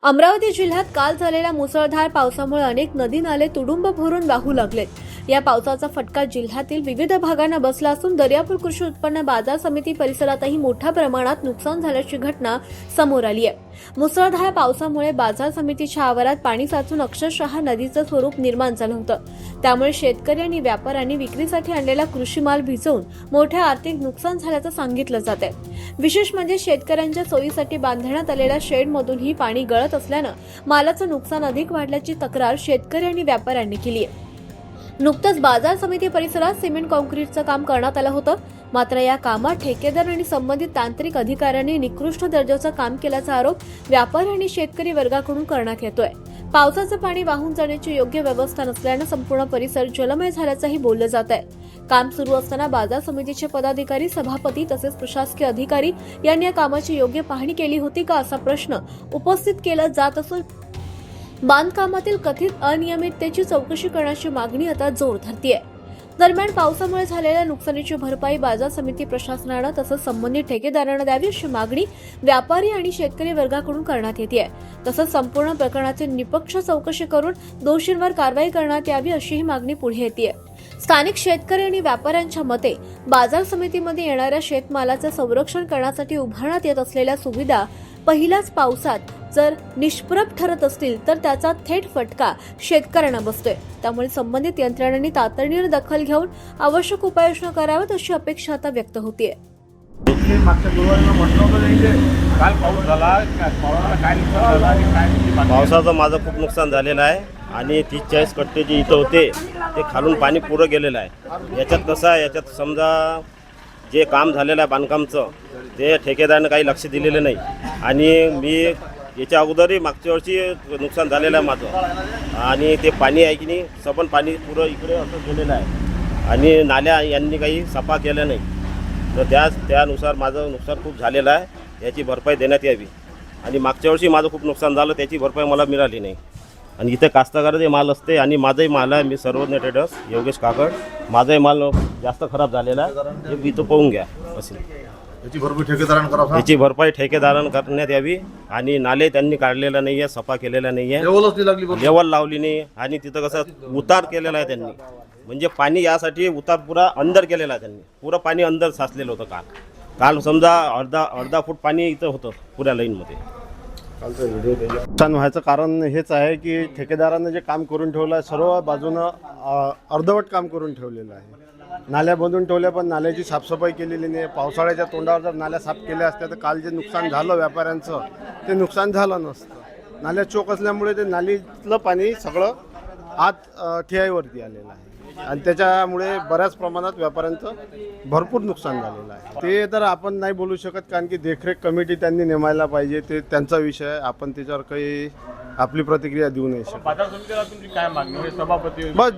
अमरावती जिल्ह्यात काल झालेल्या मुसळधार पावसामुळे अनेक नदी नाले तुडुंब भरून वाहू लागलेत. या पावसाचा फटका जिल्ह्यातील विविध भागांना बसला असून दर्यापूर कृषी उत्पन्न बाजार समिती परिसरातही मोठ्या प्रमाणात नुकसान झाल्याची घटना समोर आली आहे. मुसळधार पावसामुळे बाजार समितीच्या आवारात पाणी साचून अक्षरशः नदीचं स्वरूप निर्माण झालं होतं. त्यामुळे शेतकरी आणि व्यापाऱ्यांनी विक्रीसाठी आणलेला कृषी माल भिजवून मोठ्या आर्थिक नुकसान झाल्याचं सांगितलं जात आहे. विशेष म्हणजे शेतकऱ्यांच्या सोयीसाठी बांधण्यात आलेल्या शेडमधूनही पाणी गळत असल्यानं मालाचं नुकसान अधिक वाढल्याची तक्रार शेतकरी आणि व्यापाऱ्यांनी केली आहे. नुकतंच बाजार समिती परिसरात सिमेंट कॉन्क्रीटचं काम करण्यात आलं होतं. मात्र या कामात ठेकेदार आणि संबंधित तांत्रिक अधिकाऱ्यांनी निकृष्ट दर्जाचं काम केल्याचा आरोप व्यापारी आणि शेतकरी वर्गाकडून करण्यात येतोय. पावसाचं पाणी वाहून जाण्याची योग्य व्यवस्था नसल्यानं संपूर्ण परिसर जलमय झाल्याचंही बोललं जात आहे. काम सुरू असताना बाजार समितीचे पदाधिकारी, सभापती तसेच प्रशासकीय अधिकारी यांनी या कामाची योग्य पाहणी केली होती का असा प्रश्न उपस्थित केला जात असून बांधकामातील कथित अनियमिततेची चौकशी करण्याची मागणी आता जोर धरतीये. दरम्यान पावसामुळे झालेल्या नुकसानीची भरपाई बाजार समिती प्रशासनानं तसंच संबंधित ठेकेदारांना द्यावी अशी मागणी व्यापारी आणि शेतकरी वर्गाकडून करण्यात येते. तसंच संपूर्ण प्रकरणाची निष्पक्ष चौकशी करून दोषींवर कारवाई करण्यात यावी अशीही मागणी पुढे येते. स्थानिक शेतकरी आणि व्यापाऱ्यांच्या मते बाजार समितीमध्ये येणाऱ्या शेतमालाचं संरक्षण करण्यासाठी उभारण्यात येत असलेल्या सुविधा पहिल्याच पावसात जर निष्प्रभ ठरत असतील तर त्याचा थेट फटका शेतकऱ्यांना बसतोय. त्यामुळे संबंधित यंत्रणांनी तातडीने दखल घेऊन आवश्यक उपाययोजना कराव्यात अशी अपेक्षा आता व्यक्त होतीये. मागच्या गुरुवारीला म्हटलं होतं नाही ते काल पाऊस झाला, पावसाला काय नुकसान झालं आणि काय पावसाचं माझं खूप नुकसान झालेलं आहे आणि 30-40 कट्टे जे इथं होते ते खालून पाणी पुरं गेलेलं आहे. याच्यात कसं आहे, याच्यात समजा जे काम झालेलं आहे बांधकामचं ते ठेकेदारानं काही लक्ष दिलेलं नाही आणि मी याच्या अगोदरही मागच्या वर्षी नुकसान झालेलं आहे माझं आणि ते पाणी आहे की नाही सबन पाणी पुरं इकडे असं गेलेलं आहे आणि नाल्या यांनी काही सफा केल्या नाही. तर त्यानुसार माझं नुकसान खूप झालेलं आहे. याची भरपाई देण्यात यावी आणि मागच्या वर्षी माझं खूप नुकसान झालं, त्याची भरपाई मला मिळाली नाही. आणि इथे कास्तकाराचे माल असते आणि माझाही माल आहे. मी सर्वज्ञ ट्रेडर्स योगेश काकड, माझाही माल जास्त खराब झालेला आहे. हे इथं पाहून घ्या. असे याची भरपूर ठेकेदारांना करावं. याची भरपाई ठेकेदारांना करण्यात यावी आणि नाले त्यांनी काढलेला नाही आहे, सफा केलेला नाही आहे, लेवल लावली नाही आणि तिथं कसं उतार केलेला आहे त्यांनी. म्हणजे पाणी यासाठी उतार पुरा अंदर केलेला आहे त्यांनी. पुरं पाणी अंदर साचलेलं होतं. काल समजा अर्धा फूट पाणी इथं होतं पुऱ्या लाईनमध्ये. नुकसान व्हायचं कारण हेच आहे की ठेकेदारानं जे काम करून ठेवलं आहे सर्व बाजूनं अर्धवट काम करून ठेवलेलं आहे. नाल्या बांधून ठेवल्या पण नाल्याची साफसफाई केलेली नाही. पावसाळ्याच्या तोंडावर जर नाल्या साफ केल्या असत्या तर काल जे नुकसान झालं व्यापाऱ्यांचं ते नुकसान झालं नसतं. नाल्या चोक असल्यामुळे ते नालीतलं पाणी सगळं आत ठियाईवरती आलेलं आहे आणि त्याच्यामुळे बऱ्याच प्रमाणात व्यापाऱ्यांचं भरपूर नुकसान झालेलं आहे. ते तर आपण नाही बोलू शकत कारण की देखरेख कमिटी त्यांनी नेमायला पाहिजे, ते त्यांचा विषय आहे. आपण त्याच्यावर काही आपली प्रतिक्रिया देऊ नाही शकत. बाजार समितीला तुमची काय मागणी? सभापती बस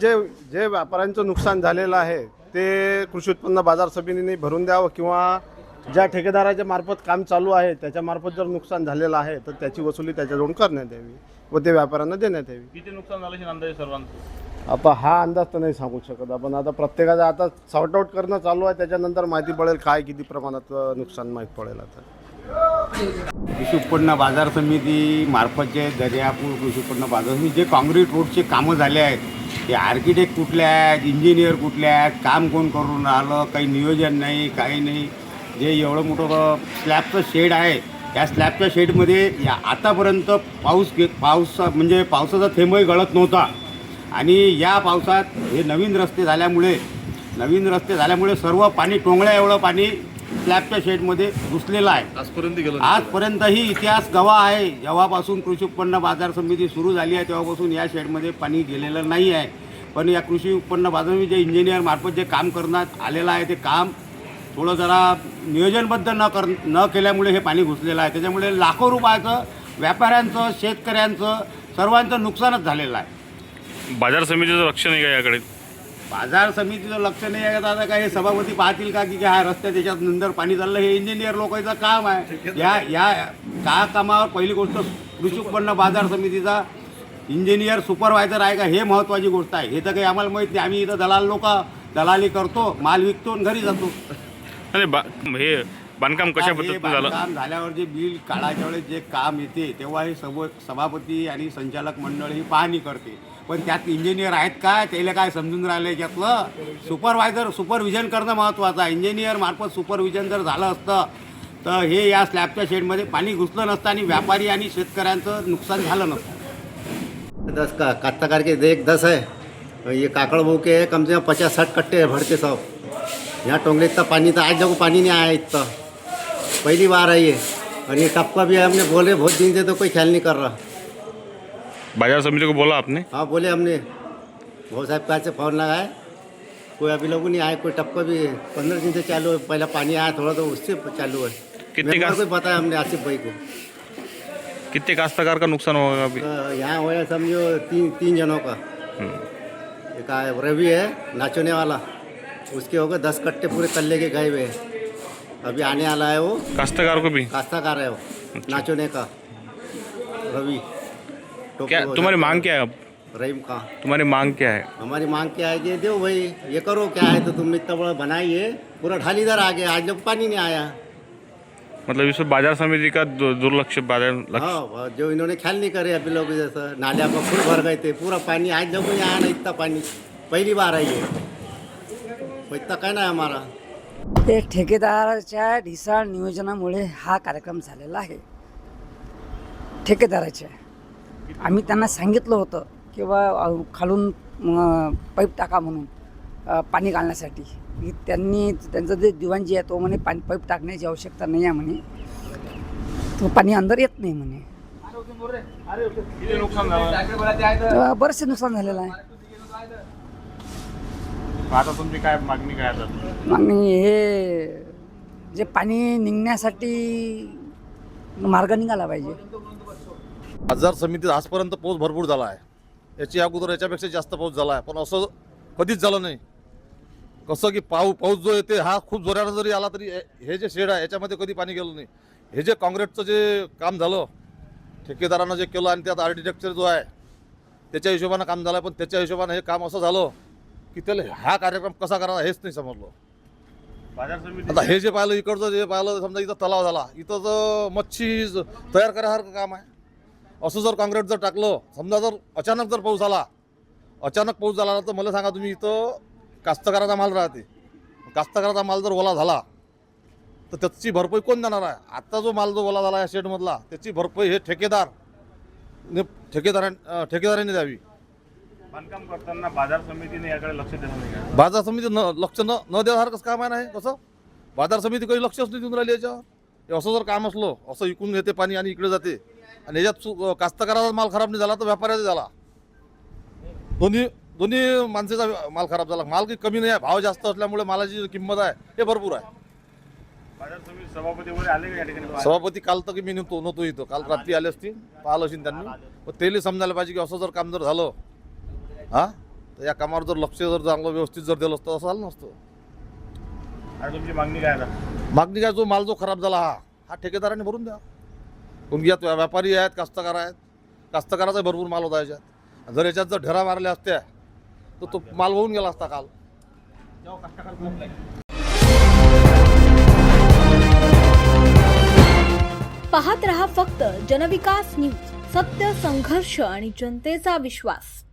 जे व्यापाऱ्यांचं नुकसान झालेलं आहे ते कृषी उत्पन्न बाजार समितीने भरून द्यावं किंवा ज्या ठेकेदाराच्या मार्फत काम चालू आहे त्याच्या मार्फत जर नुकसान झालेलं आहे तर त्याची वसुली त्याच्याजवळून करण्यात यावी व ते व्यापाऱ्यांना देण्यात यावी. किती नुकसान झालं अंदाजे सर्वांचं? आता हा अंदाज तर नाही सांगू शकत आपण. आता प्रत्येकाचं आता सॉर्ट आउट करणं चालू आहे, त्याच्यानंतर माहिती पडेल काय किती प्रमाणात नुकसान माहीत पडेल. आता कृषी उत्पन्न बाजार समिती मार्फत जे दर्यापूर कृषी उत्पन्न बाजार समिती जे काँक्रीट रोडचे कामं झाले आहेत, ते आर्किटेक्ट कुठले आहेत, इंजिनियर कुठले आहेत, काम कोण करून राहिलं, काही नियोजन नाही, काही नाही. जे एवढं मोठं स्लॅबचं शेड आहे त्या स्लॅबच्या शेडमध्ये आतापर्यंत पाऊस म्हणजे पावसाचा थेंबही गळत नव्हता आणि या पावसात हे नवीन रस्ते झाल्यामुळे सर्व पाणी टोंगळ्या एवढं पाणी स्लॅबच्या शेडमध्ये घुसलेलं आहे. आजपर्यंतही इतिहास गवाह आहे. जेव्हापासून कृषी उत्पन्न बाजार समिती सुरू झाली आहे तेव्हापासून या शेडमध्ये पाणी गेलेलं नाही आहे. पण या कृषी उत्पन्न बाजार समिती जे इंजिनियर मार्फत जे काम करण्यात आलेलं आहे ते काम थोडं जरा नियोजनबद्ध न केल्यामुळे हे पाणी घुसलेलं आहे. त्याच्यामुळे लाखो रुपयाचं व्यापाऱ्यांचं, शेतकऱ्यांचं, सर्वांचं नुकसानच झालेलं आहे. बाजार समितीचं लक्ष नाही का याकडे? बाजार समितीचं लक्ष नाही आहे. आता काय हे सभापती पाहतील का की हा रस्त्या त्याच्यात नंतर पाणी चाललं? हे इंजिनियर लोकांचं काम आहे. या कामावर पहिली गोष्ट कृषी उत्पन्न बाजार समितीचा इंजिनियर सुपरवायझर आहे का हे महत्त्वाची गोष्ट आहे. हे तर काही आम्हाला माहीत नाही. आम्ही इथं दलाली करतो, माल विकतो आणि घरी जातो. अरे हे बांधकाम कशा हे पद्धतीने झालं? बांधकाम झाल्यावर जे बिल काढायच्या वेळेस जे काम येते तेव्हा हे सभापती आणि संचालक मंडळ ही पाहणी करते, पण त्यात इंजिनियर आहेत काय, त्याला काय समजून राहिलं याच्यातलं? सुपरविजन करणं महत्त्वाचं आहे. इंजिनियर मार्फत सुपरविजन जर झालं असतं तर हे या स्लॅबच्या शेडमध्ये पाणी घुसलं नसतं आणि व्यापारी आणि शेतकऱ्यांचं नुकसान झालं नसतं. 10 का काश्तकार के देख 10 है और ये काकड़ बो के है, कम से कम 50-60 कट्टे भरते सब. यहाँ टोंगले इतना पानी था, आज जब पानी नहीं आया इतना, पहली बार है ये. और ये टपका भी है, हमने बोले बहुत दिन से तो कोई ख्याल नहीं कर रहा. बाजार समिति को बोला आपने? हाँ बोले हमने, बहुत साहब का से फ़ोन लगाए, कोई अभी लोगों नहीं आए. कोई टपका भी 15 दिन से चालू है, पहला पानी आया थोड़ा तो उससे चालू है. कितने मेंबर का को बताया हमने आसिफ भाई को. कितने काश्तकार का नुकसान होगा अभी? यहाँ होया समझो तीन जनों का. एक रवि है नाचने वाला, उसके हो गए 10 कट्टे पूरे कल्ले के गए हुए हैं. अभी आने वाला है वो, काश्तकार को भी? काश्तकार है वो नाचने का रवि. क्या तुम्हारी मांग क्या है अब? रहीम का तुम्हारी मांग क्या है? हमारी मांग क्या है कि दो भाई ये करो, क्या है तो तुम इतना बड़ा बनाइए, पूरा ढाल इधर आ गया, आज जब पानी नहीं आया. मतलब इसमें बाजार समिति का दुर्लक्ष्य बाजार लक्ष्य. हाँ जो इन्होंने ख्याल नहीं करे अभी लोग, जैसा नालिया को फुल भर गए थे पूरा पानी, आज जब नहीं आया ना इतना पानी, पहली बार आई है. तो इतना कहना है हमारा. ते ठेकेदाराच्या ढिसाळ नियोजनामुळे हा कार्यक्रम झालेला आहे. ठेकेदाराच्या आम्ही त्यांना सांगितलं होतं किंवा खालून पाईप टाका म्हणून पाणी घालण्यासाठी. त्यांनी त्यांचं जे दिवाणजी आहे तो म्हणे पाईप टाकण्याची आवश्यकता नाही आहे म्हणे, तो पाणी अंदर येत नाही म्हणे. किती नुकसान झालं? बरेचसे नुकसान झालेलं आहे. आता तुमची काय मागणी काय आता? आणि हे जे पाणी निघण्यासाठी मार्ग निघाला पाहिजे. बाजार समितीत आजपर्यंत पाऊस भरपूर झाला आहे. याची अगोदर याच्यापेक्षा जास्त पाऊस झाला आहे, पण असं कधीच झालं नाही. कसं की पाऊस जो येते हा खूप जोरानं जरी आला तरी हे जे शेड आहे याच्यामध्ये कधी पाणी गेलं नाही. हे जे काँक्रीटचं जे काम झालं ठेकेदारानं जे केलं आणि त्यात आर्किटेक्चर जो आहे त्याच्या हिशोबानं काम झालं, पण त्याच्या हिशोबानं हे काम असं झालं की त्याला हा कार्यक्रम कसा करावा हेच नाही समजलं. बाजार समिती आता हे जे पाहिलं इकडचं जे पाहिलं, समजा इथं तलाव झाला, इथं जर मच्छी तयार करायसारखं काम आहे. असं जर काँक्रीट जर टाकलं, समजा जर अचानक जर पाऊस झाला तर मला सांगा तुम्ही, इथं कास्तकाराचा माल राहते, कास्तकाराचा माल जर ओला झाला तर त्याची भरपाई कोण देणार आहे? आता जो माल जो ओला झाला या शेडमधला त्याची भरपाई हे ठेकेदारांनी द्यावी. बांधकाम करताना बाजार समितीने याकडे लक्ष देणं नाही का? बाजार समिती लक्ष न देण्यासारखंच काम आहे ना हे. कसं बाजार समिती काही लक्षच नाही देऊन राहिली याच्यावर. हे असं जर काम असलं, असं इकडून येते पाणी आणि इकडे जाते आणि याच्यात कास्तकाराचा माल खराब नाही झाला तर व्यापाऱ्याचा झाला. दोन्ही माणसाचा माल खराब झाला. माल काही कमी नाही आहे, भाव जास्त असल्यामुळे मालाची किंमत आहे हे भरपूर आहे. बाजार समिती सभापती वगैरे आले का या ठिकाणी? सभापती काल तर मी नव्हतो इथं, काल रात्री आले असतील, पाहिलं असेल त्यांनी. पण त्याला समजायला पाहिजे की असं जर काम जर झालं तर या कामावर जर लक्ष जर चांगलं व्यवस्थित जर दिलं असतं असं झालं नसतं. आणि तुमची मागणी काय आता? मागणी काय, जो माल जो खराब झाला हा ठेकेदाराने भरून द्या. कोण यात व्यापारी आहेत, कास्तकार आहेत, कास्तकाराचा भरपूर माल होता याच्यात. जर याच्यात जर ढेरा मारल्या असत्या तर तो माल होऊन गेला असता काल. पाहत रहा फक्त जनविकास न्यूज, सत्य, संघर्ष आणि जनतेचा विश्वास.